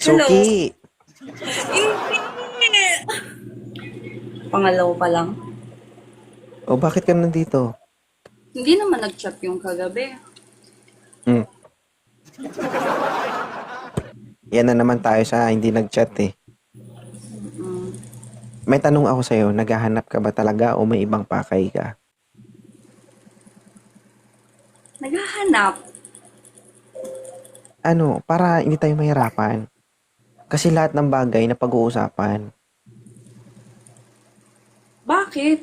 Hello? Suki, Hindi. Pangalawa pa lang. o bakit ka nandito? Hindi naman nag-chat yung kagabi. Hmm. Yan na naman tayo sa hindi nag-chat eh. May tanong ako sa'yo, naghahanap ka ba talaga o may ibang pakay ka? Naghahanap. Ano, para hindi tayo mahirapan. Kasi lahat ng bagay na pag-uusapan. Bakit?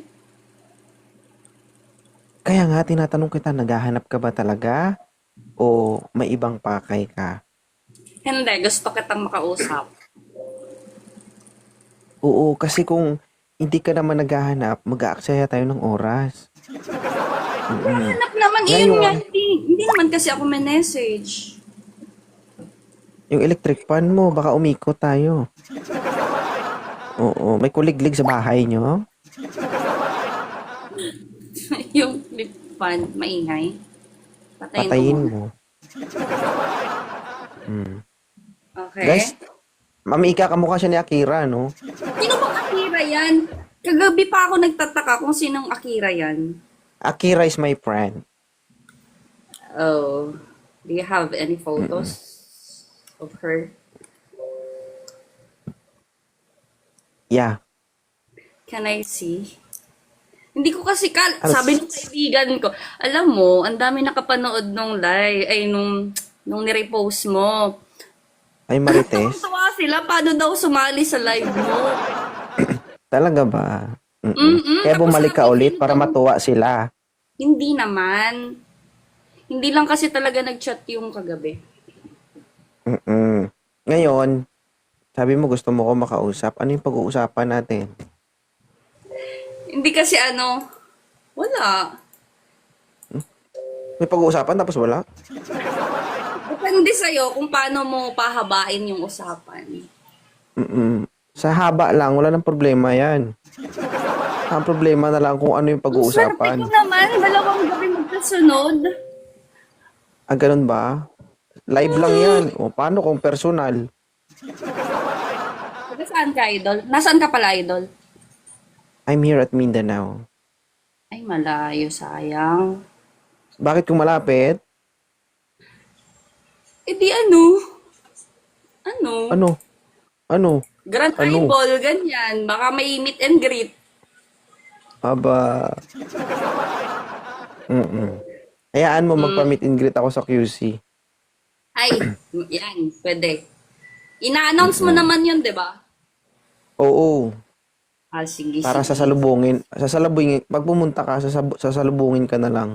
Kaya nga, tinatanong kita, naghahanap ka ba talaga o may ibang pakay ka? Hindi, gusto kitang makausap. Oo, kasi kung hindi ka naman naghahanap, mag-aaksaya tayo ng oras. Mm. Hanap naman, iyon nga. Ngayon, Hindi naman kasi ako may message. yung electric fan mo, baka umikot tayo. Oo, may kuliglig sa bahay nyo? Yung flip fan, maingay. Patayin mo Patayin muna. mo. Mm. Guys, Okay? mami, ika kamukha siya ni Akira, no? Sino bang Akira yan? Kagabi pa ako nagtataka kung sinong Akira yan. Akira is my friend. Oh, do you have any photos of her? Yeah. Can I see? Hindi ko kasi Alas, sabi ng kaibigan ko, alam mo, ang dami nakapanood nung live, ay nung nirepost mo. ay Marites. Tawang-tawa sila, paano daw sumali sa live mo? Talaga ba? Kaya Tapos bumalik ka sabi, ulit sino para daw? matuwa sila. Hindi naman. Hindi lang kasi talaga nag-chat yung kagabi. Mm-mm. Ngayon, sabi mo gusto mo ko makausap. Ano yung pag-uusapan natin? Hindi kasi wala. May pag-uusapan tapos wala? Depende sa'yo kung paano mo pahabain yung usapan. Mm-mm. Sa haba lang, wala nang problema yan. Ang problema na lang kung ano yung Ang swerte ko pag-uusapan. naman, dalawang gabi magkasunod. Ah, ganun ba? Live lang yan. O, paano kung personal? Taga saan ka, idol? Nasaan ka pala, idol? I'm here at Mindanao. Ay, malayo, sayang. Bakit kung malapit? Eh di ano? Ano? Ano? Ano? Grand Ano? Eyeball, ganyan. Baka may meet and greet. Aba. Mm-mm. Hayaan mo magpa-meet and greet ako sa QC. Ay, yan, pwede. Ina-announce mo Mm-mm. naman yun, di ba? Oo. Ah, sige, Para sige. sasalubungin, pag pumunta ka, sasalubungin ka na lang.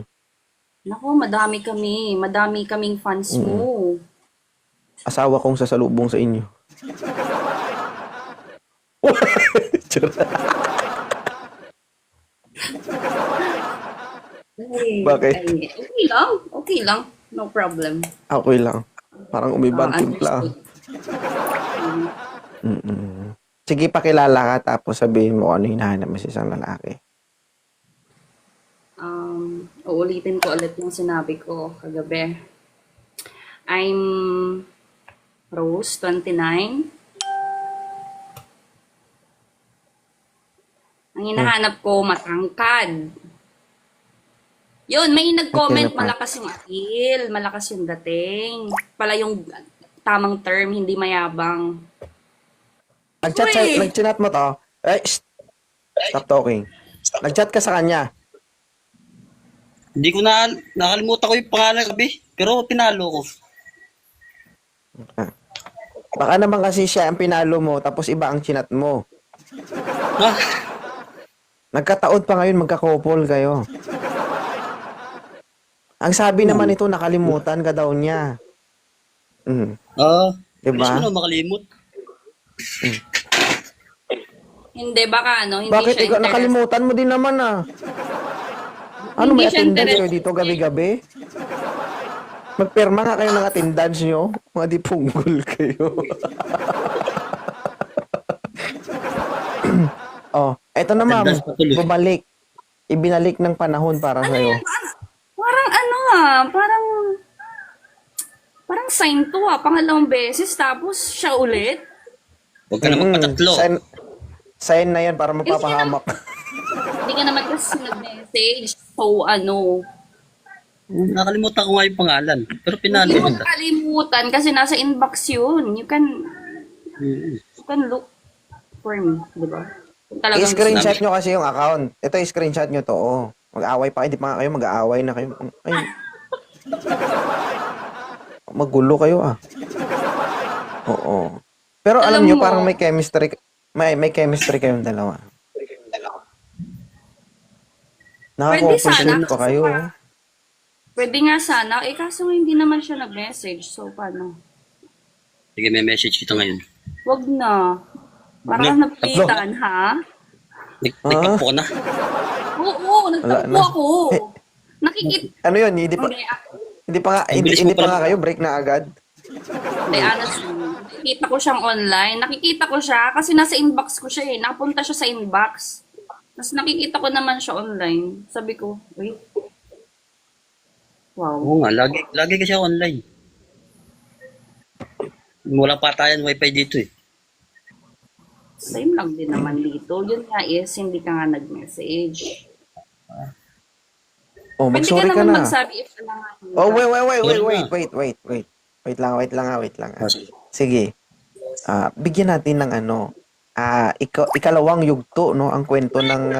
Naku, madami kami. Madami kaming fans Mm. mo. Asawa kong sasalubong sa inyo. Charot. Ay, Bakit? ay, okay lang. Okay lang. No problem. Okay lang. Parang umibang timpla. Understood. Mm-mm. Sige, pakilala ka tapos sabihin mo kung ano hinahanap mo sa isang lalaki. Uulitin ko ulit yung sinabi ko kagabi. I'm Rose, 29. Ang Hmm. hinahanap ko, matangkad. Yun, may Okay nag-comment, pa. malakas yung appeal, malakas yung dating. Pala yung tamang term, hindi mayabang. Uy! Nag-chat mo to? Stop talking. Nag-chat ka sa kanya. Hindi ko nakalimutan ko yung pangalan gabi, pero tinalo ko. Ah. Baka naman kasi siya ang pinalo mo tapos iba ang chinat mo. Ha? Nagkataon pa ngayon magka-couple kayo. Ang sabi naman ito nakalimutan ka daw niya. Mm, Bilis 'di mo ba? na makalimot. Hindi, baka hindi Bakit siya ikaw interested. nakalimutan mo din naman ah? Ano Hindi may siya attendance kayo interested. dito gabi-gabi? Magpirma nga kayo ng attendance nyo. Mga di punggol kayo. Oh, eto na ma'am. Attendance pa tuloy. Bumalik. Ibinalik ng panahon para Ano yan? sa'yo. Parang parang Parang sign to pangalawang beses tapos siya ulit. Huwag ka na magpatatlo. Sign na yan para mapapahamak. Hindi ka naman kasi nag-message. So, ano, Nakalimutan ko nga yung pangalan. Pero pinalo hindi mo kita. kalimutan kasi nasa inbox yun. You can Mm. look for me, di ba? Kung talagang I-screenshot nyo kasi yung account. Ito, i-screenshot nyo to. Oh. Mag-aaway pa. Hindi pa nga kayo. Mag-aaway na kayo. Ay. Magulo kayo ah. Oo. Pero alam Alam nyo, mo- parang may chemistry. May chemistry kayong dalawa. Nakaka-appreciate sana. pa kayo. Pwede nga sana. Kaso hindi naman siya nag-message. So, paano? Sige, may message kita ngayon. Wag na. Parang na. napilitan, ha? Nagkapo ka na. Oo, nagtampo na. ako. Nakikita. Ano yun? Hindi pa Ang bilis mo hindi pa pala. nga kayo break na agad. Hindi, honestly. Nakikita ko siyang online. Nakikita ko siya kasi nasa inbox ko siya eh. Nakapunta siya sa inbox. Tapos nakikita ko naman siya online. Sabi ko, wait. Wow. Oo nga, lagi kasi ako online. Wala patayan wifi dito eh. Same lang din naman dito. Yun nga is, hindi ka nga nag-message. Oh, Pwede mag-sorry ka naman na. magsabi if kailangan mo. Oh, wait. Sorry na. Wait lang. Ah, sige. Sige. Bigyan natin ng ikalawang yugto, no? Ang kwento ng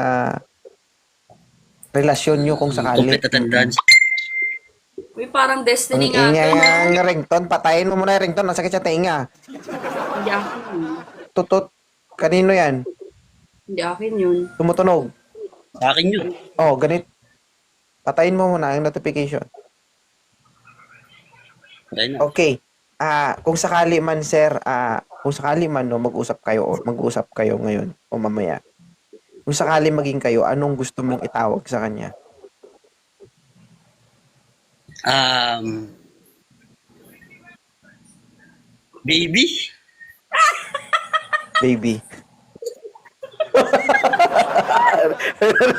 relasyon nyo kung sakali. Complete attendance. Uy, parang Ang destiny nga. ingay to, no? ng ringtone. Patayin mo muna yung ringtone. Nasakit sa tinga. Hindi akin yun. Tutut. Kanino yan? Hindi akin yun. Tumutunog. Sa akin yun. Oh, ganit. Patayin mo muna yung notification. Patay na. Okay. Kung sakali man, sir, kung sakali man, no, mag-usap kayo ngayon o mamaya. Kung sakali maging kayo, anong gusto mong itawag sa kanya? Baby? Baby.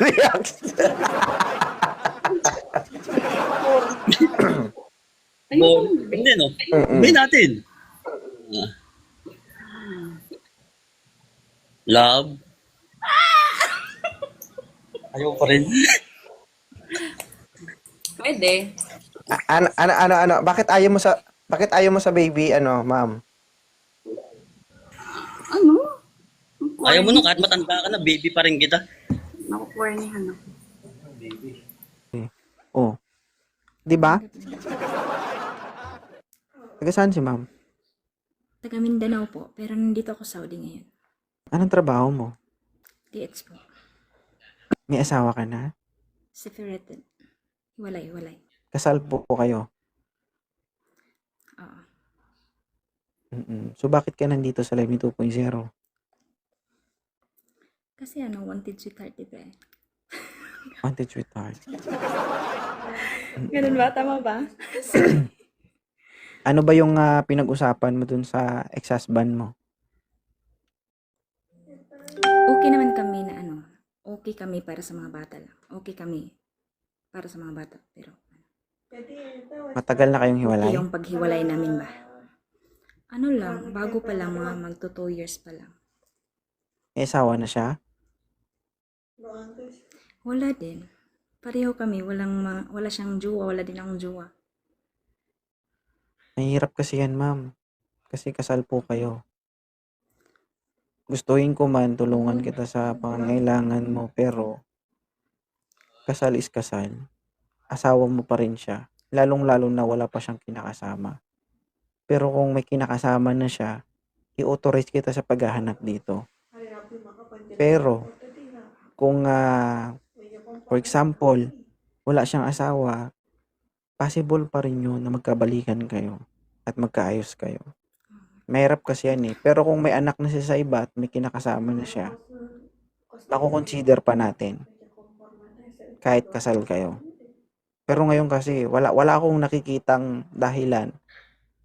Reaction. Ayun. Hindi no? Mm-mm. Hindi natin. Ah. Love? Ayaw pa rin. Pwede. Ano? Bakit ayaw mo sa baby, ma'am? Ano? Ayaw mo no, kahit matanda ka na, baby pa rin kita. Nakukornihan ako. Oh. 'Di ba? Taga saan si ma'am? Taga Mindanao po, pero nandito ako Saudi ngayon. Anong trabaho mo? DX po. May asawa ka na? Separated. Hiwalay. Kasal po kayo? Oo. So, bakit ka nandito sa Live 2.0? Kasi wanted sweetheart dito eh. Wanted sweetheart. Ganun ba? Tama ba? Ano ba yung pinag-usapan mo dun sa ex-husband mo? Okay naman kami na okay kami para sa mga bata lang. Okay kami para sa mga bata. Pero Matagal na kayong hiwalay? yung paghiwalay namin ba? Ano lang, bago pa lang, mga magto 2 years pa lang. May asawa na siya? Wala din. Pareho kami, wala siyang jowa, wala din akong jowa. Mahirap kasi yan, ma'am. Kasi kasal po kayo. Gustuhin ko man, tulungan kita sa pangangailangan mo, pero kasal is kasal. Asawa mo pa rin siya. Lalong-lalo na wala pa siyang kinakasama. Pero kung may kinakasama na siya, i-authorize kita sa paghahanap dito. Pero, kung, for example, wala siyang asawa, possible pa rin yun na magkabalikan kayo at magkaayos kayo. Mahirap kasi yan eh. Pero kung may anak na siya sa iba at may kinakasama na siya, nakukonsider pa natin kahit kasal kayo. Pero ngayon kasi, wala akong nakikitang dahilan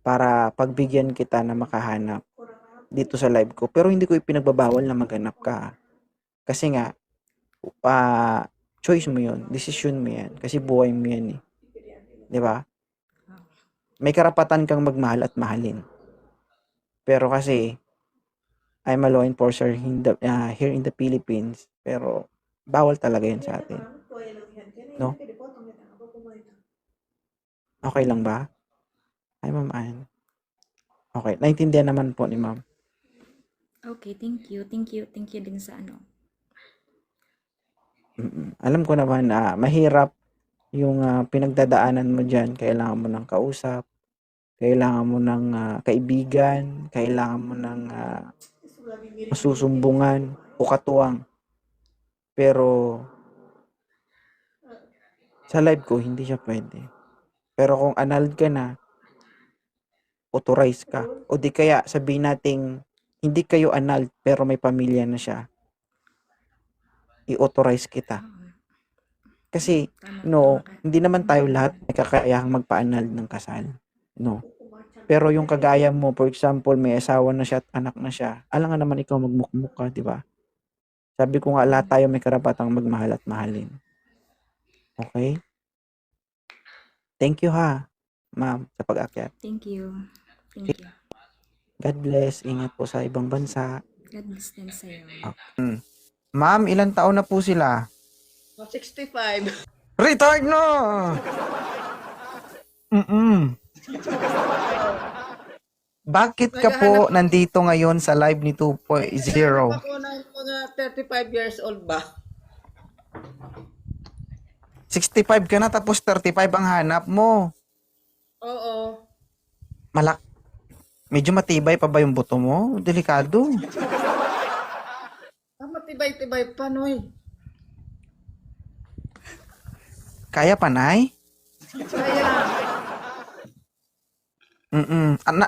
para pagbigyan kita na makahanap dito sa live ko. Pero hindi ko ipinagbabawal na maghanap ka. Kasi nga, choice mo yun. Decision mo yan. Kasi buhay mo yan eh. Di ba? may karapatan kang magmahal at mahalin. Pero kasi, I'm a law enforcer here in the Philippines, pero bawal talaga yun sa atin. No? Okay lang ba? Ay, Ma'am Ann. Okay, naintindihan naman po ni Ma'am. Okay, thank you. Thank you. Thank you din sa ano. Alam ko naman na mahirap yung pinagdadaanan mo dyan. Kailangan mo ng kausap, kailangan mo ng kaibigan, kailangan mo ng masusumbungan o katuwang. Pero sa live ko, hindi siya pwede. Pero kung annulled ka na, authorize ka. O di kaya sabihin nating hindi kayo annulled pero may pamilya na siya, i-authorize kita. Kasi, no, hindi naman tayo lahat may kakayahang magpa-annul ng kasal. No. Pero yung kagaya mo, for example, may asawa na siya at anak na siya, alangan naman ikaw magmukmuk ka, di ba? Sabi ko nga, lahat tayo may karapatang magmahal at mahalin. Okay? Thank you ha, ma'am, sa pag-akyat. Thank you. Thank you. God bless. Ingat po sa ibang bansa. God bless din sa'yo. Ma'am, ilang taon na po sila? 65. Retard no! Bakit ka po nandito ngayon sa live ni 2.0? Ako ng mga 35 years old ba? 65 ka na tapos 35 ang hanap mo. Oo. Medyo matibay pa ba yung buto mo? Delikado. Matibay-tibay pa, Noy. Kaya panay? Kaya,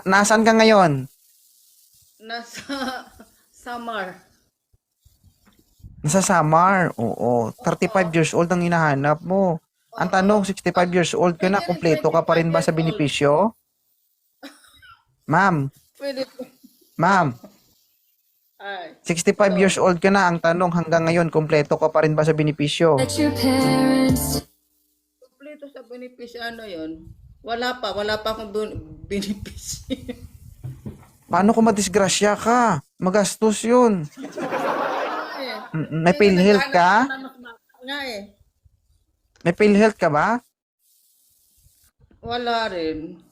Nasaan ka ngayon? nasa summer. Nasa Samar. Oo. 35 years old ang hinahanap mo. Ang tanong, 65 years old ka na, kumpleto ka pa rin ba sa benepisyo? Ma'am, Pwede po. ma'am, Ay. 65 years old ka na. Ang tanong, hanggang ngayon, kumpleto ka pa rin ba sa benepisyo? Kompleto sa benepisyo, ano yun? Wala pa akong benepisyo. Paano kung madisgrasya ka? Magastos yun. May PhilHealth ka? Nga eh. May PhilHealth ka ba? Wala rin.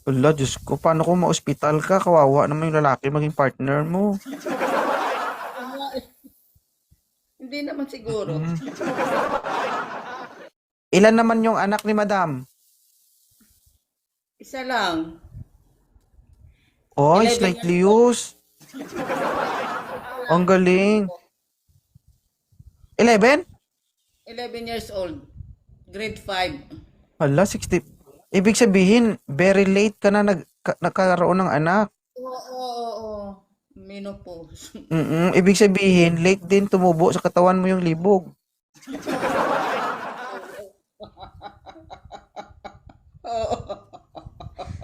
Wala, Diyos ko, paano kung ma-hospital ka? Kawawa naman yung lalaki maging partner mo. Hindi naman siguro. Ilan naman yung anak ni Madam? Isa lang. Oh, 11 slightly used. Ang galing. 11? 11 years old. Grade 5. Hala, 60. Ibig sabihin, very late ka na nagkaroon ng anak. Oo. Menopause. Ibig sabihin, late din tumubo sa katawan mo yung libog.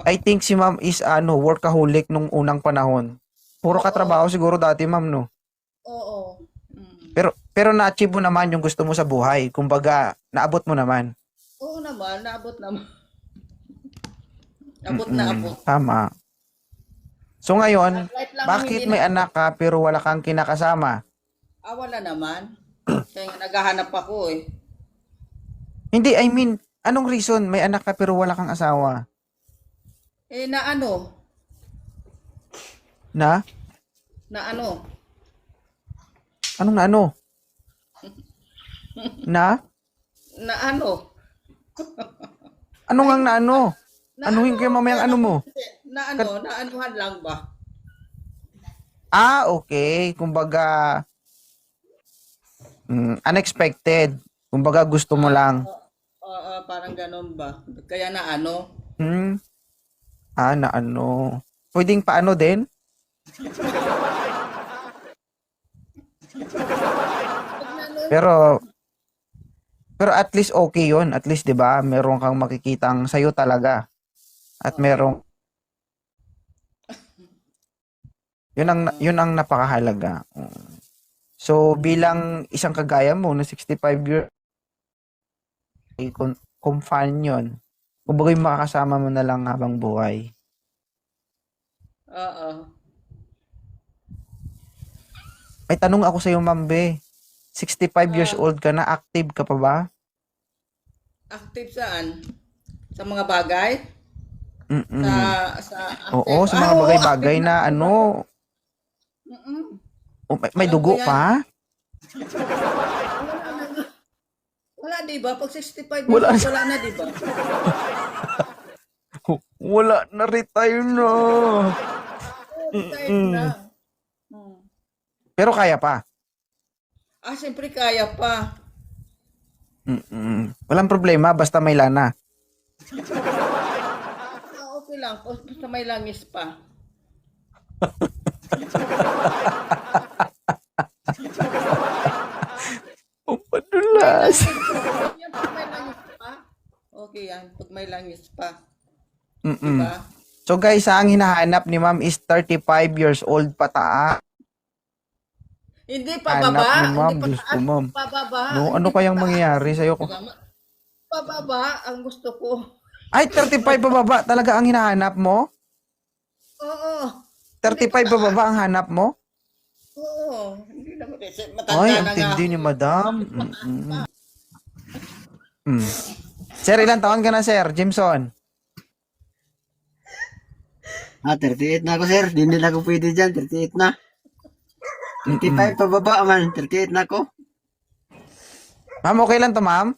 I think si ma'am is workaholic nung unang panahon. Puro katrabaho siguro dati, ma'am, no? Oo. Pero na-achieve mo naman yung gusto mo sa buhay. Kumbaga, naabot mo naman. Oo naman, naabot naman. Abot na abot. Tama. So ngayon, Kahit lang bakit hindi may na- anak ka pero wala kang kinakasama? Wala naman. Kaya nga naghahanap ako eh. Hindi, I mean, anong reason may anak ka pero wala kang asawa? Na ano? Na? Na ano? Anong na ano? Na? Na ano? Ano nga na ano? Na Anuhin ko yung mamayang ano mo? Na ano? Na anuhan lang ba? Okay. Kumbaga, unexpected. Kumbaga, gusto mo lang. Parang ganun ba? Kaya na ano? Na ano? Pwedeng paano din? Pero at least okay yun. At least, di ba, meron kang makikitang sayo talaga. At merong yun ang napakahalaga. So, bilang isang kagaya mo na 65 years, companion, Kumbaga yung makakasama mo na lang habang buhay. Oo. May tanong ako sa iyo, Ma'am Be. 65 years old ka na, active ka pa ba? Active saan? Sa mga bagay? Mm-mm. Sa Oo, sa mga oo, bagay-bagay active na ano, Mm-mm. may Alam dugo ko yan. pa? Wala, di ba? Pag 65 Wala. wala na, di ba? Wala na, retire na. Retired na. Hmm. Pero kaya pa. Siyempre kaya pa. Walang problema, basta may lana. Okay lang. Basta may langis pa. Oh, padulas. Yan, pag may langis pa. Okay yan. Pag may langis pa. Mm-mm. Diba? So guys, ang hinahanap ni Ma'am is 35 years old pataas. Hindi Hanap pababa. ni Ma'am, Hindi Diyos ko, Ma'am. pababa. No, ano Hindi kayang pataas. mangyayari sa'yo? Pababa ang gusto ko. Ay, 35 pababa talaga ang hinahanap mo? Oo. 35 pababa ang hanap mo? Oo. Hindi naman kasi matanda Ay, na ang nga tindi ako. ni Madam. Sir, ilan taon ka na, Sir? Jimson? 38 na ako, sir. Di na ako pwede dyan. 38 na. 35 pababa man. 38 na ako. Ma'am, okay lang to, ma'am?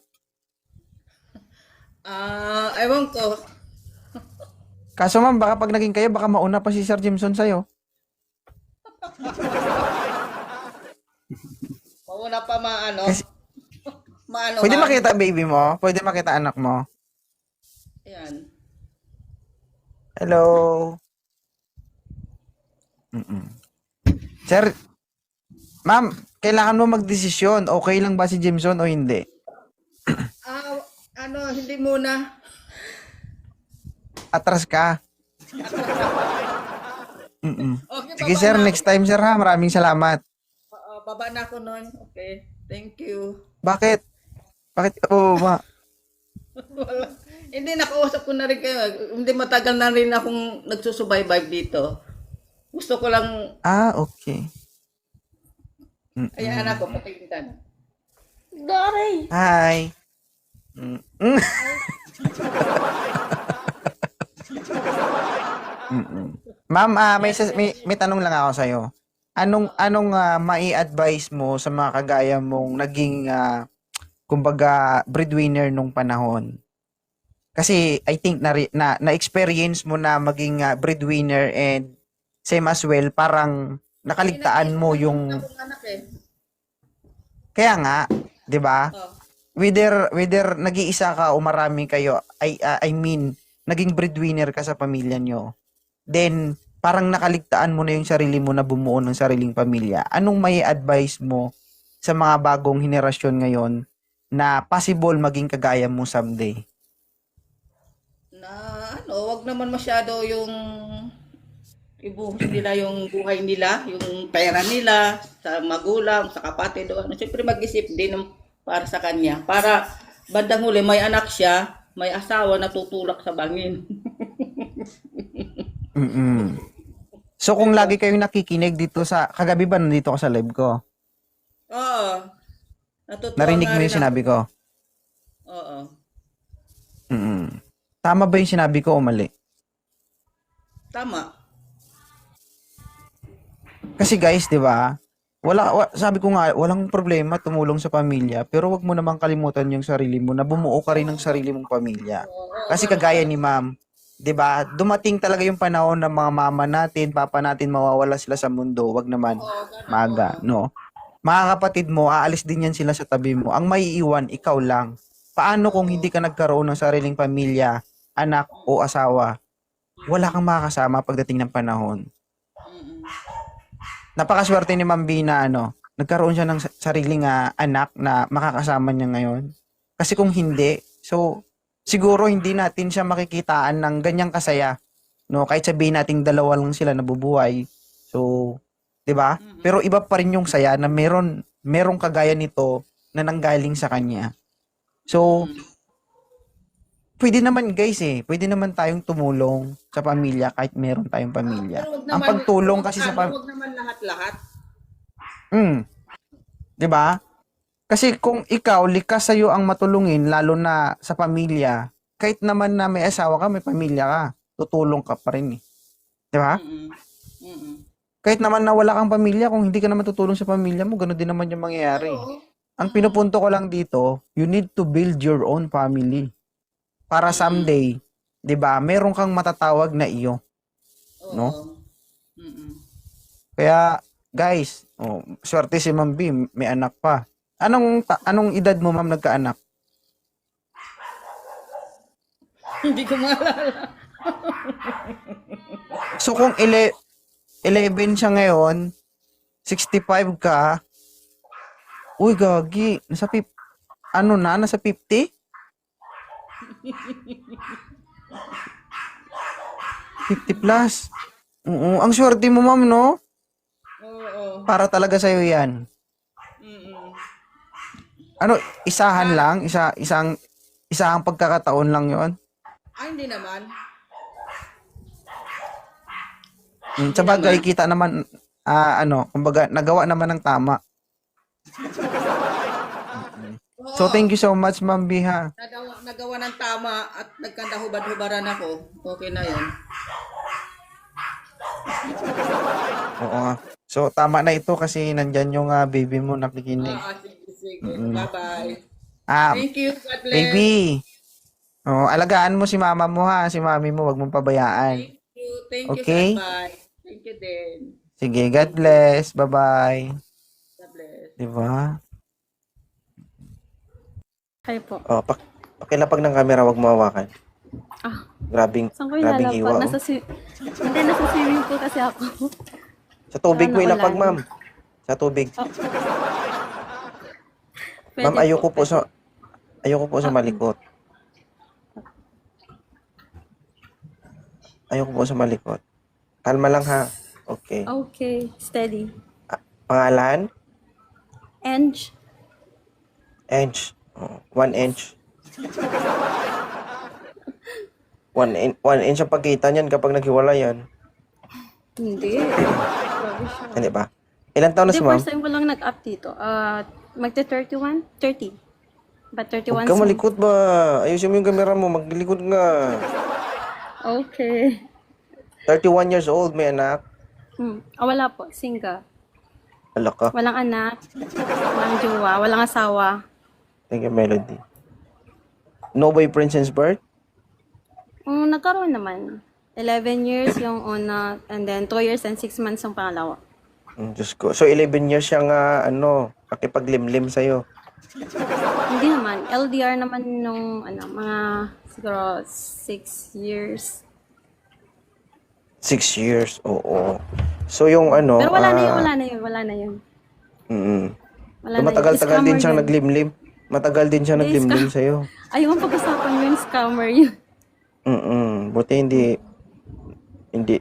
Ewan ko. Kaso ma'am, baka pag naging kayo, baka mauna pa si Sir Jimson sa'yo. Mauna pa maano. Kasi- Maano Pwede ha? makita baby mo? Pwede makita anak mo? Ayan. Hello? Sir, ma'am, kailangan mo magdesisyon. Okay lang ba si Jimson o hindi? Hindi muna. Atras ka. Okay, Sige baba sir, na next time sir ha. Maraming salamat. baba na ako nun. Okay. Thank you. Bakit? Bakit? Oo, ma. Wala. Hindi, nakausap ko na rin kayo. Hindi matagal na rin akong nagsusubaybayb dito. Gusto ko lang, Okay. ayan ako, patingin. Hi. Ma'am, may tanong lang ako sa'yo. Anong mai-advise mo sa mga kagaya mong naging kumbaga breadwinner nung panahon? Kasi I think na-experience mo na maging breadwinner and same as well parang nakaligtaan mo yung Akong anak eh. kaya nga, 'di ba? Oh. Whether nag-iisa ka o marami kayo, I mean, naging breadwinner ka sa pamilya nyo. Then, parang nakaligtaan mo na yung sarili mo na bumuo ng sariling pamilya. Anong may advice mo sa mga bagong henerasyon ngayon na possible maging kagaya mo someday? Na wag naman masyado yung ibuhos nila yung buhay nila, yung pera nila sa magulang, sa kapatid o ano. Siyempre mag-isip din para sa kanya. Para bandang huli may anak siya, may asawa na tutulak sa bangin. So kung lagi kayong nakikinig dito sa kagabi ba nandito ka sa live ko? Oo. Natutuwa Narinig nga mo rin yung sinabi ako. ko? Oo. Tama ba yung sinabi ko o mali? Tama. Kasi guys, 'di ba? Sabi ko nga, walang problema tumulong sa pamilya, pero wag mo namang kalimutan yung sarili mo na bumuo ka rin ng sarili mong pamilya. Kasi kagaya ni Ma'am, 'di ba? Dumating talaga yung panahon na mga mama natin, papa natin mawawala sila sa mundo, wag naman maga, no? Mga kapatid mo, aalis din yan sila sa tabi mo. Ang maiiwan ikaw lang. Paano kung hindi ka nagkaroon ng sariling pamilya, anak o asawa? Wala kang makakasama pagdating ng panahon. Napakaswerte ni Ma'am B na nagkaroon siya ng sariling anak na makakasama niya ngayon. Kasi kung hindi, so siguro hindi natin siya makikitaan ng ganyang kasaya. No, kahit sabihin nating dalawa lang sila nabubuhay. So, 'di ba? Pero iba pa rin yung saya na merong kagaya nito na nanggaling sa kanya. So, pwede naman guys pwede naman tayong tumulong sa pamilya kahit meron tayong pamilya. Pero wag Ang naman, pagtulong wag, kasi sa wag naman lahat-lahat. 'di ba? Kasi kung ikaw likas sa'yo ang matulungin lalo na sa pamilya, kahit naman na may asawa ka, may pamilya ka, tutulong ka pa rin 'Di ba? Mm-mm. Mm-mm. Kahit naman na wala kang pamilya, kung hindi ka naman tutulong sa pamilya mo, gano'n din naman yung mangyayari. Oo. Ang pinupunto ko lang dito, you need to build your own family. Para someday, 'di ba, meron kang matatawag na iyo, Oo. no? Mm-mm. Kaya guys, swerte si Ma'am B, may anak pa. Anong edad mo, Ma'am, nagkaanak? Hindi ko maalala. So kung 11 siya ngayon, 65 ka, uy gagi, nasa 50? 50 plus. Oo, ang swerte mo, Ma'am, no? Oo. Para talaga sa'yo yan. Mm-mm. Ano, isahan lang? Isang pagkakataon lang yon. Ay, hindi naman. Sa bagay, kita naman, kumbaga, nagawa naman ng tama. So, thank you so much, Ma'am B, ha? Nagawa ng tama at nagkandahubad-hubaran ako. Okay na yan. Oo nga. So, tama na ito kasi nandyan yung baby mo nakikinig. Sige. Bye-bye. Thank you. God bless. Baby. Alagaan mo si mama mo, ha? Si mami mo, wag mong pabayaan. Thank you. Thank Okay? you, bye. Thank you din. Sige, God bless. Bye-bye. God bless. Diba? Kayo po. Pakilapag ng camera, wag mo hawakan. Grabing Saan ko hiwa. ilalapag? Hindi, nasa swimming pool kasi ako. Sa tubig mo Sana ilapag, ulan. ma'am. Sa tubig. Pwede Ma'am, ayoko po sa malikot. Ayoko po sa malikot. Kalma lang, ha? Okay. Okay, steady. Pangalan? Enj. Inch. 1 inch. 1 inch ang pagkita niyan kapag naghiwalay yan. Hindi. Grabe siya. Hindi ba? Ilan taon na Hindi, si ma'am? first time ko lang nag-up dito. Magta-31? 30. But 31 Huwag ka soon. malikot ba? Ayusin mo yung camera mo. Maglikod nga. Okay. 31 years old, may anak. Wala po. Single. Ala ka. Walang anak. Walang jowa. Walang asawa. Thank you, Melody. No boyfriend since birth? Nagkaroon naman. 11 years yung una, and then 2 years and 6 months yung pangalawa. Diyos ko. So, 11 years siyang, pakipaglimlim sa'yo. Hindi naman. LDR naman nung, mga siguro 6 years. 6 years, oo. So, yung Pero wala na yun. Wala na yun. Wala na matagal-tagal din Scammer siyang yun. naglimlim. Matagal din siyang Hindi, naglimlim sa'yo. Ayaw mo pag-usapan yun. Scammer yun. Buti hindi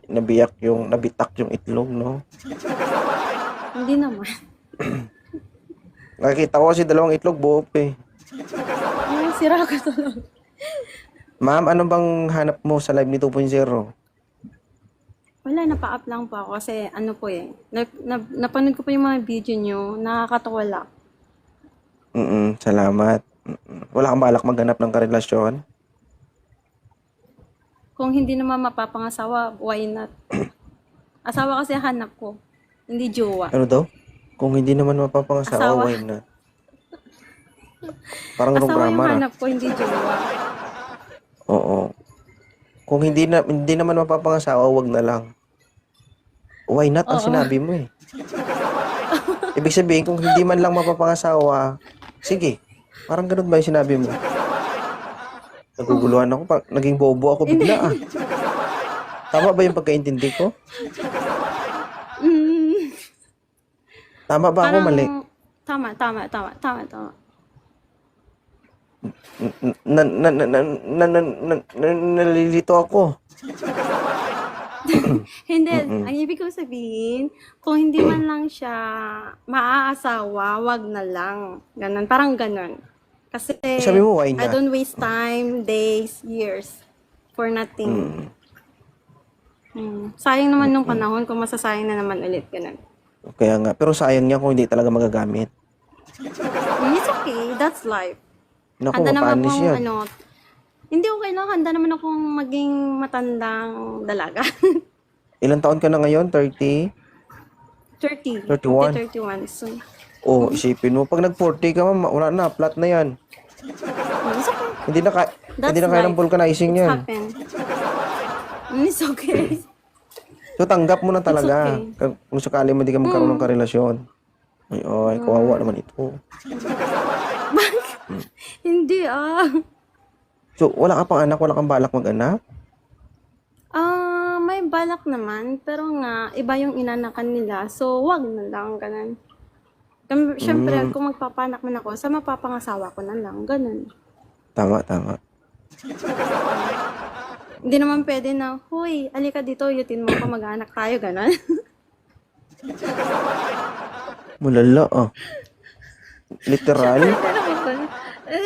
nabitak yung itlog, no? Hindi naman. Nakikita ko kasi 2 itlog, buo pa eh. Sira ko tulog. Ma'am, ano bang hanap mo sa live ni 2.0? Wala, napa-up lang po ako kasi napanood ko po yung mga video nyo, nakakatawa lang. Salamat. Wala kang balak maghanap ng karelasyon? Kung hindi naman mapapangasawa, why not? Asawa kasi hanap ko, hindi jowa. Ano daw? Kung hindi naman mapapangasawa, Asawa. why not? Parang Asawa yung grammar. hanap ko, hindi jowa. Oo. Kung hindi naman mapapangasawa, wag na lang. Why not ang Oo. sinabi mo eh. Ibig sabihin, kung hindi man lang mapapangasawa, sige. Parang ganun ba yung sinabi mo? Naguguluhan ako. Naging bobo ako bigla ah. Tama ba yung pagkaintindi ko? Tama ba ako? Mali? Tama. Nalilito ako. Hindi, ang ibig ko sabihin, kung hindi man lang siya maaasawa, wag na lang. Ganon, parang ganon. Kasi Sabi mo, why I not? don't waste time, days, years for nothing. Sayang naman nung panahon kung masasayang na naman ulit. Ganun. Kaya nga. Pero sayang niya kung hindi talaga magagamit. It's okay. That's life. Naku, Handa naman mapanis akong yan. hindi okay lang. Handa naman akong maging matandang dalaga. Ilang taon ka na ngayon? 30? 30. 31. 31 soon. Oh, isipin mo. Pag nag-40 ka, wala na. Flat na yan. It's okay. Hindi na, hindi na kaya ng life. vulcanizing It's yan. happen. It's okay. So, tanggap mo na talaga. okay. Kung sakali mo di ka magkaroon ng karelasyon. Ay, kawawa naman ito. Hindi So, wala ka pang anak, wala kang balak mag-anak? May balak naman, pero nga, iba yung inanakan nila. So, wag na lang, ganun. Siyempre, kung magpapanak man ako, sa mapapangasawa ko na lang, ganun. Tama, tama. Hindi naman pwede na, huy, alika dito, yutin mo ko, mag-anak tayo, ganun. Mulala, ah. Literal?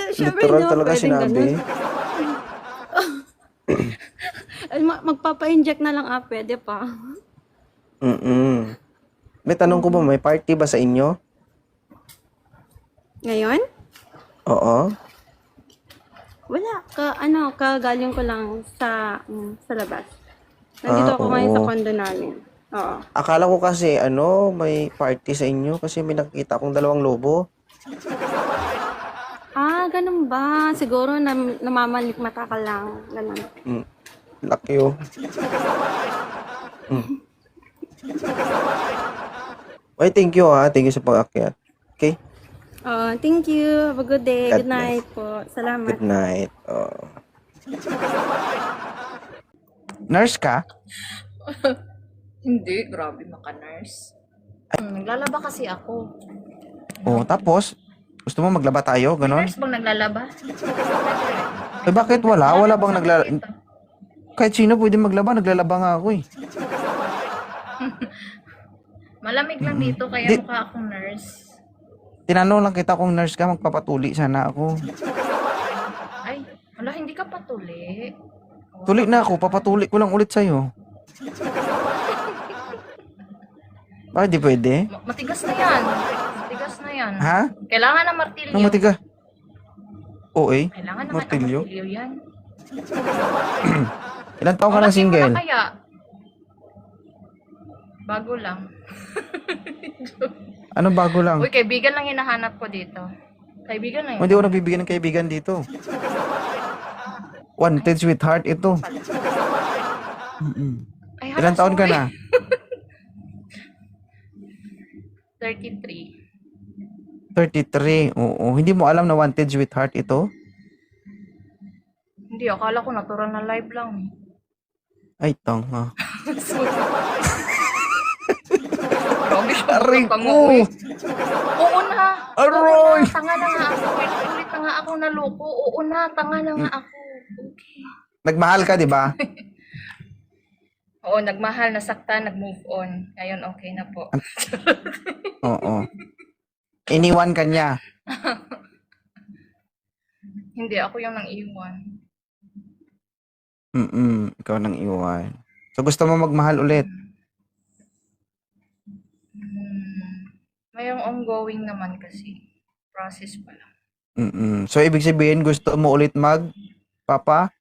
Siyempre, Literal hindi naman talaga pwedeng sinabi. ganun. Magpapa-inject na lang, pwede pa. May tanong ko ba, may party ba sa inyo? Ngayon? Oo. Wala, kagaling ko lang sa labas. Nandito ako ngayon sa oo. condo namin. Oo. Akala ko kasi, may party sa inyo kasi may nakikita akong dalawang lobo. Ganun ba? Siguro namamalik mata ka lang. Ganun. Laki, oh. Ay, thank you, ha. Thank you sa pag-akyat. Okay? Thank you. Have a good day. God Good night po. Salamat. Good night. Nurse ka? Hindi, grabe maka-nurse. Naglalaba kasi ako. Oo, tapos, gusto mo maglaba tayo, ganon? Nurse bang naglalaba? Eh, bakit wala? Wala bang naglalaba? Kahit sino pwede maglaba, naglalaba nga ako eh. Malamig lang dito, kaya Di- mukha akong nurse. Tinanong lang kita kung nurse ka, magpapatuli sana ako. Ay, wala, hindi ka patuli. Tuli na ako, papatuli ko lang ulit sa'yo. Bakit di pwede? Matigas na yan. Matigas na yan. Ha? Kailangan ng martilyo. Nang matiga? Oo eh. Kailangan naman Martilyo? ang martilyo yan. Ilan taon ka O, na lagyan mo single? na kaya. Bago lang. Anong bago lang? Uy, kaibigan lang hinahanap ko dito. Kaibigan lang yun. Hindi ako nabibigyan ng kaibigan dito. Wanted sweetheart ito. Ay, Ilan taon ka na? 33. 33. Oo. Hindi mo alam na wanted sweetheart ito? Hindi, akala ko natural na live lang. Ay, tanga. Grabe siya. Aray Tango, ko! eh. Oo na. Aroy! Oo na, tanga na nga ako. Ulit na nga ako naloko. Oo na, tanga na nga ako. Okay. Nagmahal ka, di ba? Oo, nagmahal, nasaktan, nag-move on. Ngayon, okay na po. Oo. Iniwan ka niya. Hindi, ako yung nang iwan. Ikaw nang iwan. So, gusto mo magmahal ulit? Mayroong ongoing naman kasi. Process pa lang. So, ibig sabihin, gusto mo ulit papa?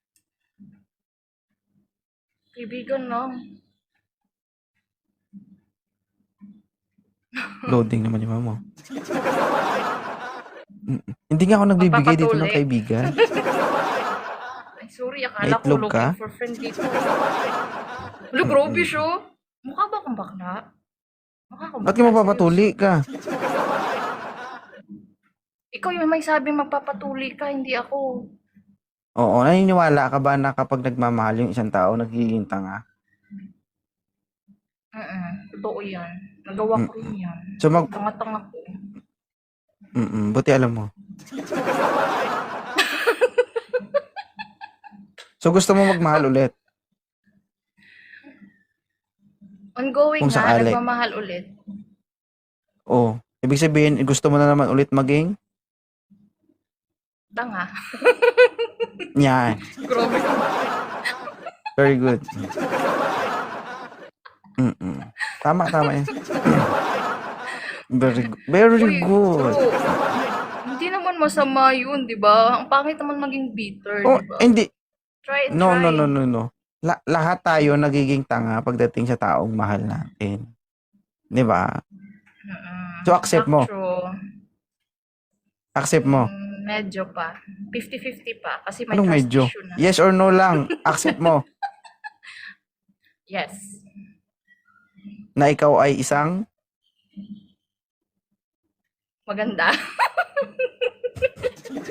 Kaibigan lang. Loading naman yung mama. Hindi nga ako nagbibigay dito ng Magpapatuli. kaibigan. Ay, sorry, akala ko Itlog looking ka? for friend dito. Wala, grabe siya. Mukha ba akong bakla? Mukha akong Ba't ka bakla, mapapatuli ka? serious. Ikaw yung may sabi magpapatuli ka, hindi ako. Oo, naniniwala ka ba na kapag nagmamahal yung isang tao, nagiging tanga? Totoo yan. Nagawa ko rin yan. So, Tanga-tanga ko. buti alam mo. So, gusto mo magmahal ulit? Ongoing Kung na, sakali. nagmamahal ulit. Oo. Ibig sabihin, gusto mo na naman ulit maging? Tanga. Yan. Grabe. Very good. Mm-mm. Tama yan. Very Uy, good. bro, hindi naman masama yun, di ba? Ang pangit naman maging bitter, Oh, di ba? hindi. Try and No, try. no. Lahat tayo nagiging tanga pagdating sa taong mahal natin. 'Di ba? Mm-mm. So, accept mo. True. Accept mo. Medyo pa. 50-50 pa. Kasi may Anong trust medyo? issue na. Yes or no lang. Accept mo Yes. na ikaw ay isang Maganda.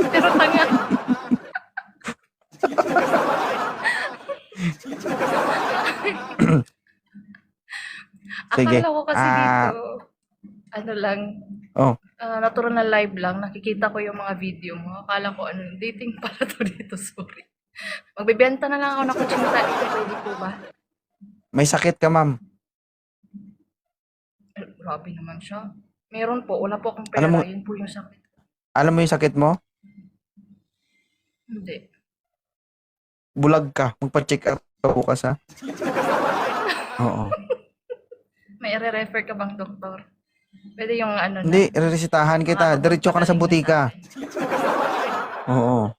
Pero tanga. Sige. Akala ko kasi dito, ano lang, Oh. natural na live lang, nakikita ko yung mga video mo. Akala ko, dating pala to dito, sorry. Magbebenta na lang ako ng kutsinta dito, pwede po ba? May sakit ka, ma'am. Grabe naman siya. Meron po, wala po akong pera, Alam mo- yun po yung sakit. Alam mo yung sakit mo? Hindi. Bulag ka. Magpa-check up ka bukas, ha? Oo. May re-refer ka bang doktor? Pwede yung ano na. Hindi, reresitahan kita. Diretso ka na sa butika. Oo.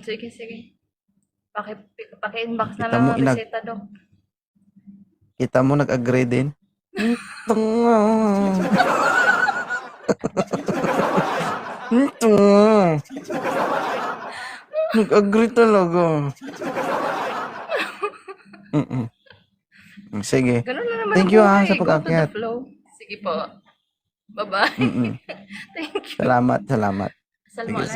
Sige, sige. Paki-inbox na Kita lang mo, ang inag- reseta, Dok. Kita mo, nag-agree din. Tanga. Tanga. Nag-agree talaga. Mm-mm. Sige. Ganun na naman Thank ang you, buhay. sa Go to pag-akyat. the flow. Sige po. Bye-bye. Mm-mm. Thank you. Salamat. Assalamualaikum.